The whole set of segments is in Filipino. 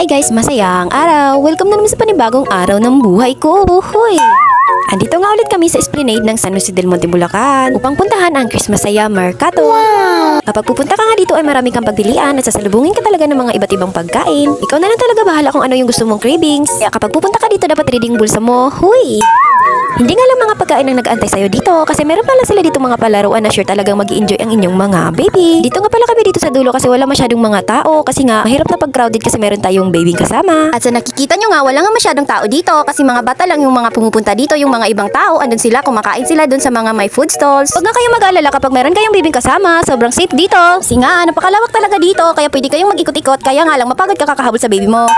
Hi guys, masayang araw! Welcome na naman sa panibagong araw ng buhay ko! Uhoy! Andito nga ulit kami sa Esplanade ng San Jose del Monte, Bulacan upang puntahan ang Christmas Saya Mercato. Kapag pupunta ka nga dito ay marami kang pagpilian at sasalubungin ka talaga ng mga iba't ibang pagkain. Ikaw na lang talaga bahala kung ano yung gusto mong cravings. Kaya kapag pupunta ka dito dapat ready ang bulsa mo. Huy! Hindi nga lang mga pagkain ang nag-aantay sa'yo dito kasi meron pala sila dito mga palaruan na sure talagang mag-i-enjoy ang inyong mga baby. Dito nga pala kami dito sa dulo kasi wala masyadong mga tao kasi nga mahirap na pag-crowded kasi meron tayong baby kasama. At sa nakikita nyo nga wala nga masyadong tao dito kasi mga bata lang yung mga pumupunta dito, yung mga ibang tao andun sila, kumakain sila dun sa mga may food stalls. Huwag nga kayong mag-alala kapag meron kayong baby kasama, sobrang safe dito. Kasi nga napakalawak talaga dito kaya pwede kayong mag-ikot-ikot kaya nga lang mapagod ka kakahabol sa baby mo.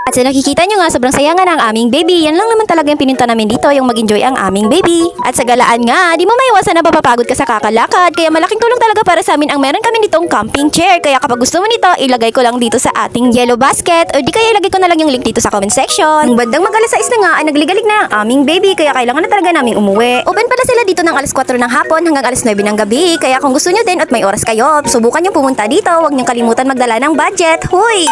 At sa nakikita nyo nga, sobrang saya nga ng aming baby. Yan lang naman talaga yung pininta namin dito, yung mag-enjoy ang aming baby. At sa galaan nga, di mo maiwasan na mapapagod ka sa kakalakad. Kaya malaking tulong talaga para sa amin ang meron kami nitong camping chair. Kaya kapag gusto mo nito, ilagay ko lang dito sa ating yellow basket. O di kaya ilagay ko na lang yung link dito sa comment section. Ang bandang mag-alas 6 na nga, ay nagligalig na ang aming baby. Kaya kailangan na talaga naming umuwi. Open pala sila dito ng alas 4 ng hapon hanggang alas 9 ng gabi. Kaya kung gusto nyo din at may oras kayo, subukan nyo pumunta dito. Huwag nyo kalimutan magdala ng budget. Huy!